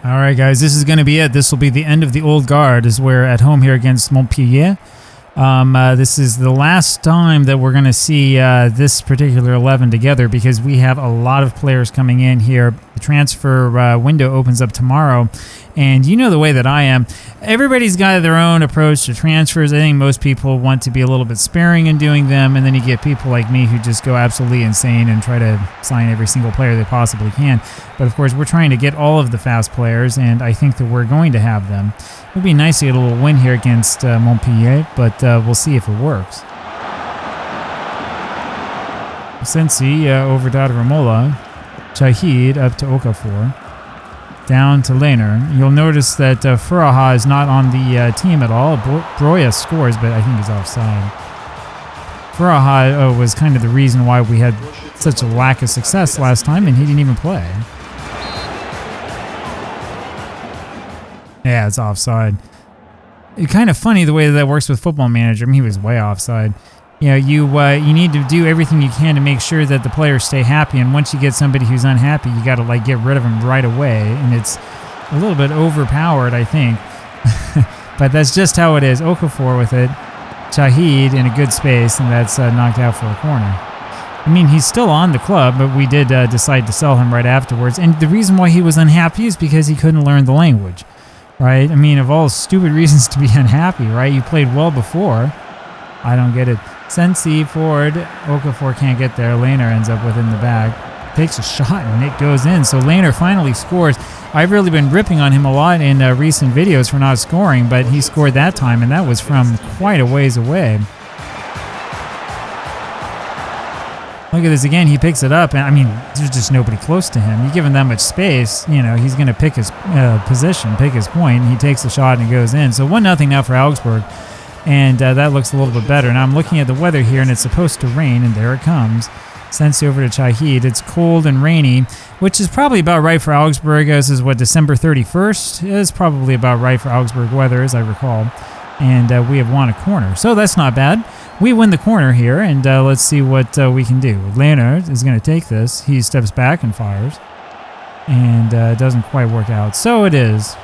All right, guys, this is going to be it. This will be the end of the old guard as we're at home here against Montpellier. This is the last time that we're going to see this particular 11 together because we have a lot of players coming in here. The transfer window opens up tomorrow, and you know the way that I am. Everybody's got their own approach to transfers. I think most people want to be a little bit sparing in doing them, and then you get people like me who just go absolutely insane and try to sign every single player they possibly can. But of course, we're trying to get all of the fast players, and I think that we're going to have them. It would be nice to get a little win here against Montpellier, but we'll see if it works. Sensi over to Ramola. Shahid up to Okafor. Down to Lehner. You'll notice that Furaha is not on the team at all. Broya scores, but I think he's offside. Furaha was kind of the reason why we had such a lack of success last time, and he didn't even play. Yeah, it's offside. It's kind of funny the way that works with Football Manager. I mean, he was way offside. You know, you need to do everything you can to make sure that the players stay happy, and once you get somebody who's unhappy, you got to like get rid of them right away, and it's a little bit overpowered, I think. But that's just how it is. Okafor with it. Shahid in a good space, and that's knocked out for a corner. I mean, he's still on the club, but we did decide to sell him right afterwards, and the reason why he was unhappy is because he couldn't learn the language. Right? I mean, of all stupid reasons to be unhappy, right? You played well before. I don't get it. Sensi forward. Okafor can't get there. Lehner ends up within the back. Takes a shot and it goes in. So Lehner finally scores. I've really been ripping on him a lot in recent videos for not scoring, but he scored that time, and that was from quite a ways away. Look at this again. He picks it up, and I mean, there's just nobody close to him. You give him that much space, you know, he's going to pick his position, pick his point, and he takes the shot and it goes in. So 1-0 now for Augsburg, and that looks a little bit better. Now I'm looking at the weather here, and it's supposed to rain, and there it comes. Sensi over to Shahid. It's cold and rainy, which is probably about right for Augsburg. This is what, December 31st? It's probably about right for Augsburg weather, as I recall. And we have won a corner, so that's not bad. We win the corner here, and let's see what we can do. Lehner is going to take this. He steps back and fires, and it doesn't quite work out. So it is.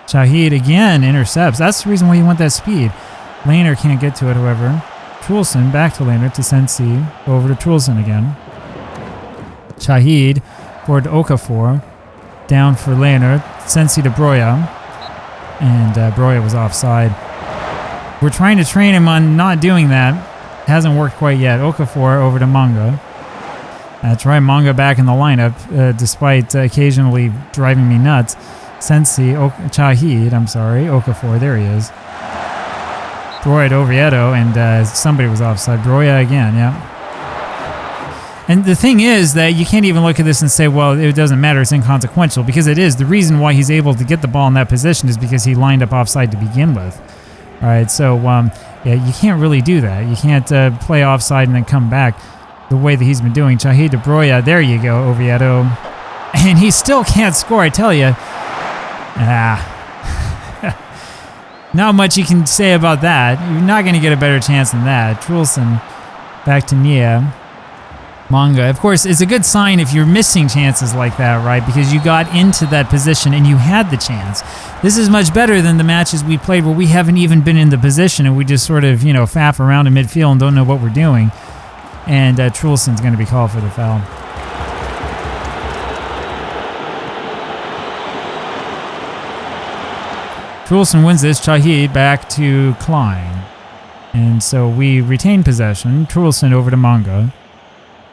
Shahid again intercepts. That's the reason why you want that speed. Lehner can't get to it, however. Trulson back to Lehner to Sensi. Over to Trulson again. Shahid forward to Okafor. Down for Lehner. Sensi to Broya. And Broya was offside. We're trying to train him on not doing that. Hasn't worked quite yet. Okafor over to Manga. That's right, Manga back in the lineup, despite occasionally driving me nuts. Sensi, Shahid, I'm sorry, Okafor, there he is. Broya to Oviedo, and somebody was offside. Broya again, yeah. And the thing is that you can't even look at this and say, well, it doesn't matter, it's inconsequential, because it is. The reason why he's able to get the ball in that position is because he lined up offside to begin with. All right, so yeah, you can't really do that. You can't play offside and then come back the way that he's been doing. Shahid to Broya, there you go, Oviedo. And he still can't score, I tell you. Not much you can say about that. You're not going to get a better chance than that. Trulson back to Nia. Manga. Of course, it's a good sign if you're missing chances like that, right? Because you got into that position and you had the chance. This is much better than the matches we played where we haven't even been in the position and we just sort of, you know, faff around in midfield and don't know what we're doing. And Trulson's going to be called for the foul. Trulson wins this. Shahid back to Klein. And so we retain possession. Trulson over to Manga.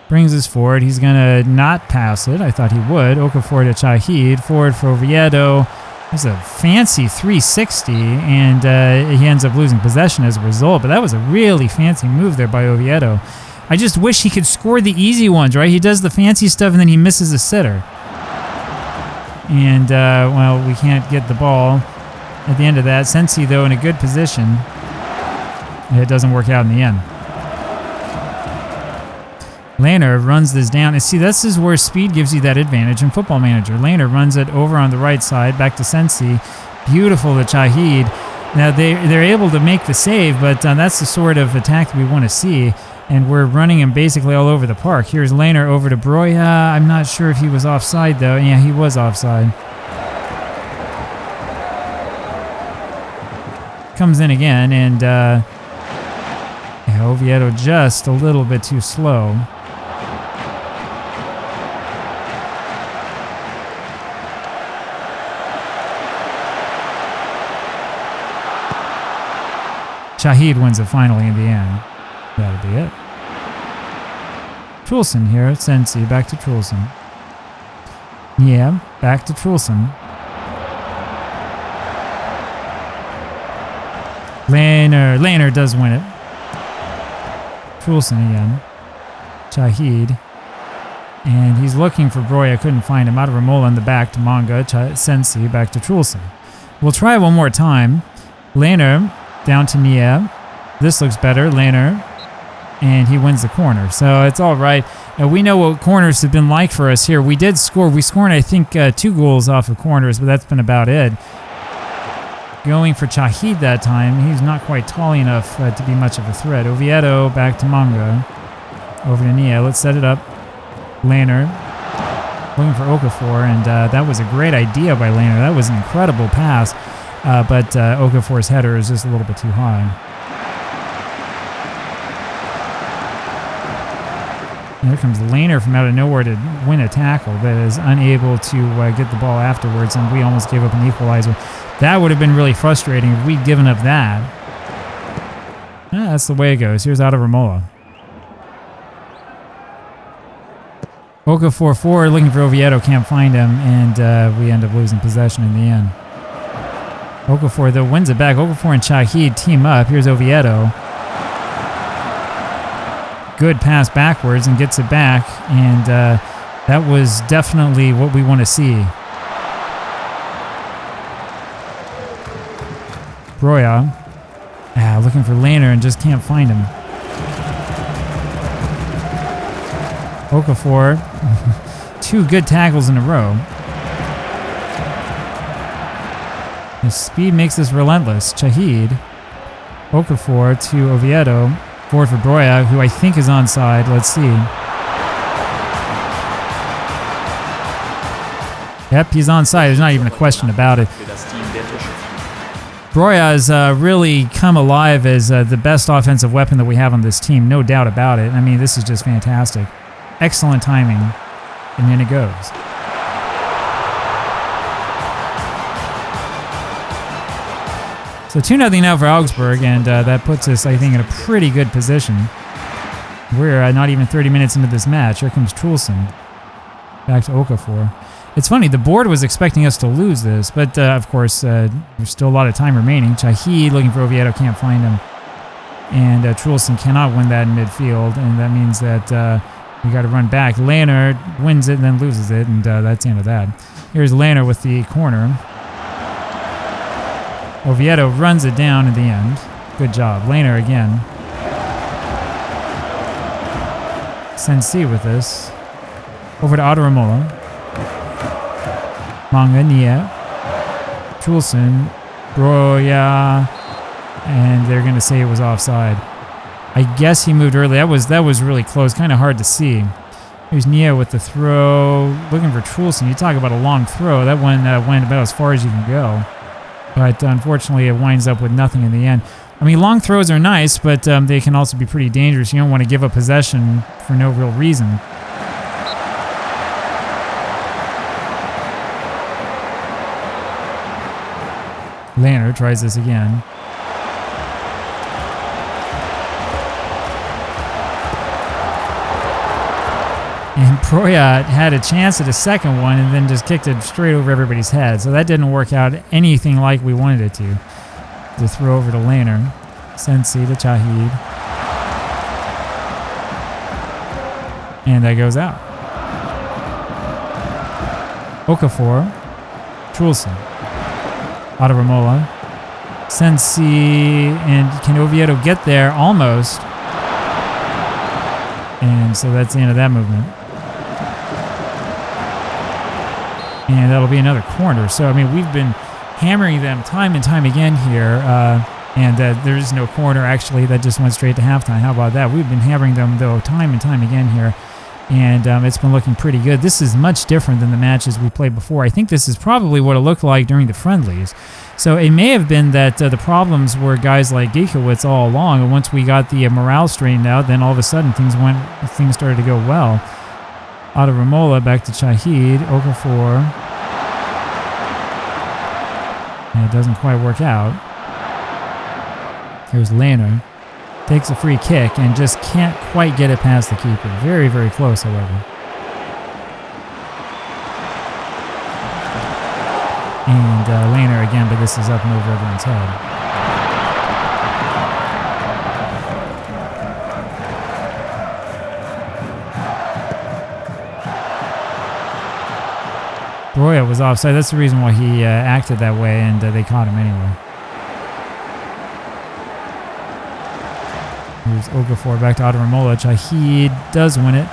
Brings us forward. He's going to not pass it. I thought he would. Okafor to Shahid. Forward for Oviedo. There's a fancy 360, and he ends up losing possession as a result. But that was a really fancy move there by Oviedo. I just wish he could score the easy ones, right? He does the fancy stuff, and then he misses a sitter. And, well, we can't get the ball at the end of that. Sensi, though, in a good position. It doesn't work out in the end. Lehner runs this down. And see, this is where speed gives you that advantage in Football Manager. Lehner runs it over on the right side, back to Sensi. Beautiful to Shahid. Now they're able to make the save, but that's the sort of attack that we want to see. And we're running him basically all over the park. Here's Laner over to Broya. I'm not sure if he was offside though. Yeah, he was offside. Comes in again, and yeah, Oviedo just a little bit too slow. Shahid wins it finally in the end. That'll be it. Trulson here, Sensi, back to Trulson. Yeah, back to Trulson. Laner does win it. Trulson again. Shahid. And he's looking for Broya, couldn't find him. Out of Ramola in the back to Manga. Sensi, back to Trulson. We'll try one more time. Laner down to Nia. This looks better. Laner. And he wins the corner. So it's all right. We know what corners have been like for us here. We did score. We scored, I think, 2 goals off of corners, but that's been about it. Going for Shahid that time. He's not quite tall enough to be much of a threat. Oviedo back to Manga. Over to Nia. Let's set it up. Laner. Looking for Okafor, and that was a great idea by Laner. That was an incredible pass, but Okafor's header is just a little bit too high. Here comes Laner from out of nowhere to win a tackle, but is unable to get the ball afterwards, and we almost gave up an equalizer. That would have been really frustrating if we'd given up that. Yeah, that's the way it goes. Here's out of Ramola. Okafor forward, looking for Oviedo, can't find him, and we end up losing possession in the end. Okafor, though, wins it back. Okafor and Shahid team up. Here's Oviedo. Good pass backwards and gets it back, and that was definitely what we want to see. Broya, looking for Laner and just can't find him. Okafor, 2 good tackles in a row. His speed makes this relentless. Shahid, Okafor to Oviedo. Forward for Broya, who I think is onside. Let's see. Yep, he's onside. There's not even a question about it. Broya has really come alive as the best offensive weapon that we have on this team. No doubt about it. I mean, this is just fantastic. Excellent timing. And then it goes. So 2-0 now for Augsburg, and that puts us, I think, in a pretty good position. We're not even 30 minutes into this match. Here comes Trulson. Back to Okafor. It's funny, the board was expecting us to lose this, but of course, there's still a lot of time remaining. Shahid looking for Oviedo, can't find him. And Trulson cannot win that in midfield, and that means that we got to run back. Laner wins it and then loses it, and that's the end of that. Here's Laner with the corner. Oviedo runs it down in the end. Good job. Laner again. Sensi with this. Over to Ramola. Manga, Nia. Trulson. Broya. And they're going to say it was offside. I guess he moved early. That was really close. Kind of hard to see. Here's Nia with the throw. Looking for Trulson. You talk about a long throw. That one went about as far as you can go. But unfortunately, it winds up with nothing in the end. I mean, long throws are nice, but they can also be pretty dangerous. You don't want to give up possession for no real reason. Laner tries this again. And Broya had a chance at a second one and then just kicked it straight over everybody's head. So that didn't work out anything like we wanted it to. To throw over to Laner. Sensi to Shahid. And that goes out. Okafor. Trulson. Out of Ramola. Sensi. And can Oviedo get there? Almost. And so that's the end of that movement. And that'll be another corner. So, I mean, we've been hammering them time and time again here. And there is no corner, actually. That just went straight to halftime. How about that? We've been hammering them, though, time and time again here. And it's been looking pretty good. This is much different than the matches we played before. I think this is probably what it looked like during the friendlies. So it may have been that the problems were guys like Giekowitz all along, and once we got the morale straightened out, then all of a sudden things started to go well. Ramola back to Shahid, Okafor. And it doesn't quite work out. Here's Lehner. Takes a free kick and just can't quite get it past the keeper. Very, very close, however. And Lehner again, but this is up and over everyone's head. Broya was offside. That's the reason why he acted that way, and they caught him anyway. Here's Okafor back to Ramola. Shahid does win it.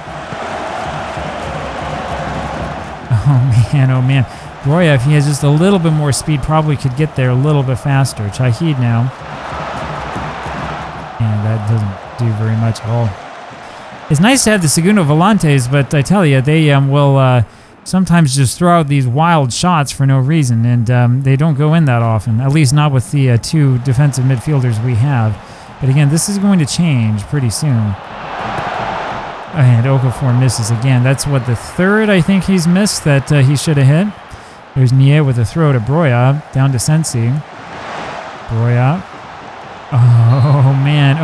Oh man. Broya, if he has just a little bit more speed, probably could get there a little bit faster. Shahid now. And that doesn't do very much at all. It's nice to have the Segundo Volantes, but I tell you, they will sometimes just throw out these wild shots for no reason, and they don't go in that often, at least not with the two defensive midfielders we have. But again, this is going to change pretty soon. And Okafor misses again. That's what, the third I think he's missed that he should have hit. There's Nie with a throw to Broya, down to Sensi. Broya. Oh man.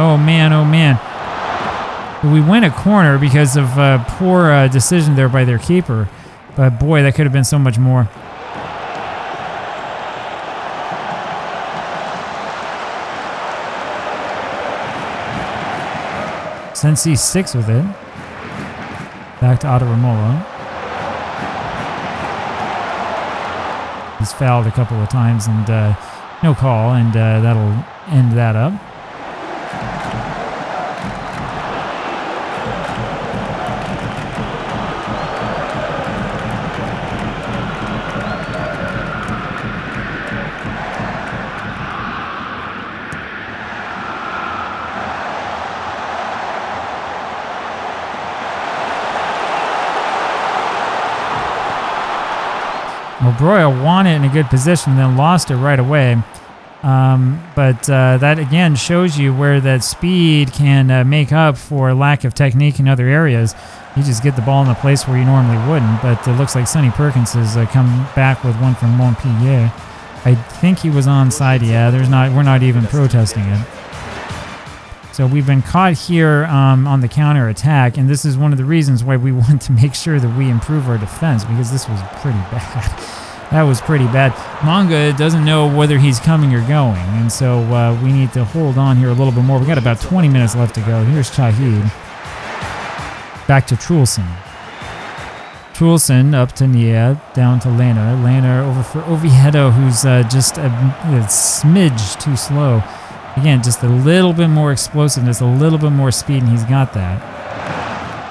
We win a corner because of poor decision there by their keeper. But boy, that could have been so much more. Sensi sticks with it. Back to Ramola. He's fouled a couple of times and no call, and that'll end that up. Well, Broya won it in a good position, then lost it right away. But that again shows you where that speed can make up for lack of technique in other areas. You just get the ball in the place where you normally wouldn't. But it looks like Sonny Perkins has come back with one from Montpellier. I think he was onside. Yeah, we're not even protesting it. So we've been caught here on the counter attack, and this is one of the reasons why we want to make sure that we improve our defense, because this was pretty bad. That was pretty bad. Manga doesn't know whether he's coming or going, and so we need to hold on here a little bit more. We got about 20 minutes left to go. Here's Shahid. Back to Trulsen. Trulsen up to Nia, down to Lehner. Lehner over for Oviedo, who's just a smidge too slow. Again, just a little bit more explosiveness, a little bit more speed, and he's got that.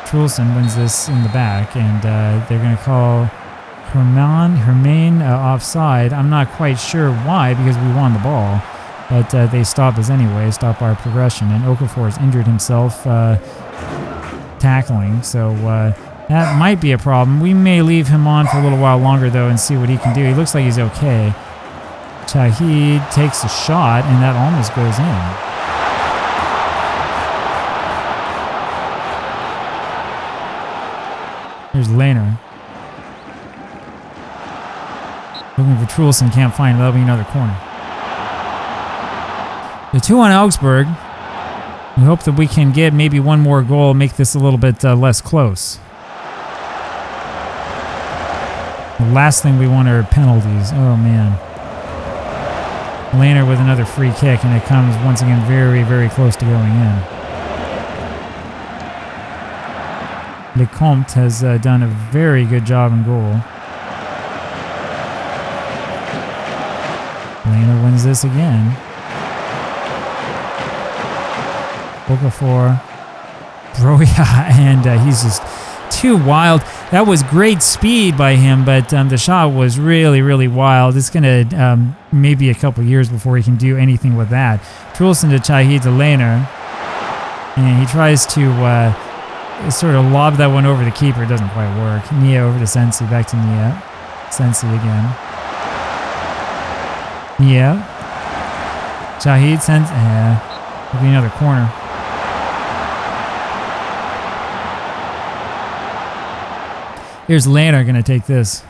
Trulsen wins this in the back, and they're going to call Hermain offside. I'm not quite sure why, because we won the ball, but they stop us anyway, stop our progression, and Okafor has injured himself tackling, so that might be a problem. We may leave him on for a little while longer, though, and see what he can do. He looks like he's okay. Shahid takes a shot, and that almost goes in. Here's Lehner. Looking for Trulsen, can't find it. That'll be another corner. The 2 on Augsburg. We hope that we can get maybe one more goal, make this a little bit less close. The last thing we want are penalties. Oh, man. Lehner with another free kick, and it comes once again very, very close to going in. Lecomte has done a very good job in goal. Lehner wins this again. Okafor, Broya, and he's just Too wild. That was great speed by him, but the shot was really, really wild. It's going to maybe a couple years before he can do anything with that. Trulson to Chahid to Laner. And he tries to sort of lob that one over the keeper. It doesn't quite work. Nia over to Sensi. Back to Nia. Sensi again. Nia. Chahid Sensi. It'll be another corner. Here's Laner going to take this.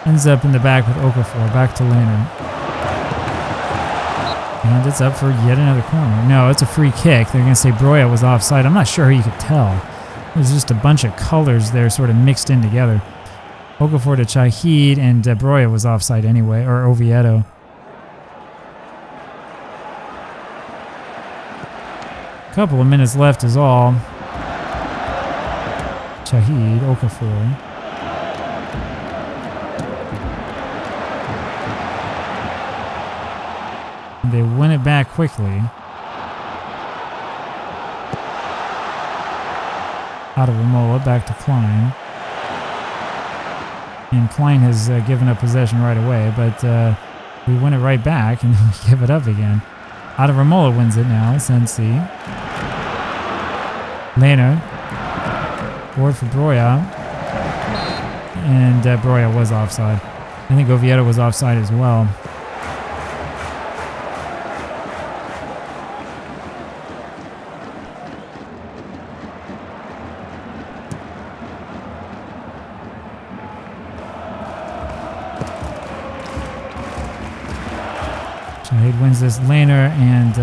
Ends up in the back with Okafor. Back to Laner. And it's up for yet another corner. No, it's a free kick. They're going to say Broya was offside. I'm not sure how you could tell. There's just a bunch of colors there sort of mixed in together. Okafor to Chahid, and Broya was offside anyway, or Oviedo. Couple of minutes left is all. Chahid, Okafor. And they win it back quickly. Out of Ramola, back to Klein. And Klein has given up possession right away, but we win it right back and then we give it up again. Out of Ramola wins it now, Sensi. Laner. Forward for Broya. And Broya was offside. I think Oviedo was offside as well. Shahid wins this Laner, and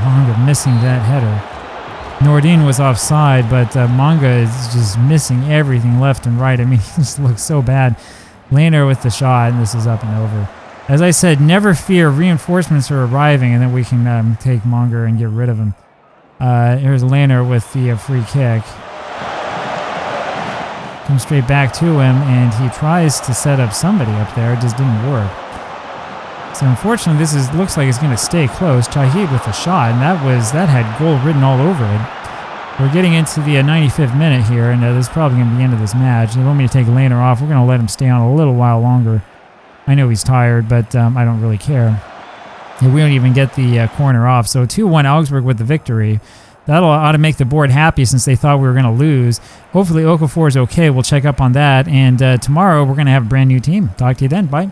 Manga missing that header. Nordin was offside, but Manga is just missing everything left and right. I mean, he just looks so bad. Laner with the shot, and this is up and over. As I said, never fear. Reinforcements are arriving, and then we can take Manga and get rid of him. Here's Laner with the free kick. Comes straight back to him, and he tries to set up somebody up there. It just didn't work. So unfortunately, this looks like it's going to stay close. Chahid with a shot, and that had goal written all over it. We're getting into the 95th minute here, and this is probably going to be the end of this match. They want me to take Laner off. We're going to let him stay on a little while longer. I know he's tired, but I don't really care. And we don't even get the corner off. So 2-1 Augsburg with the victory. That ought to make the board happy since they thought we were going to lose. Hopefully Okafor is okay. We'll check up on that. And tomorrow we're going to have a brand new team. Talk to you then. Bye.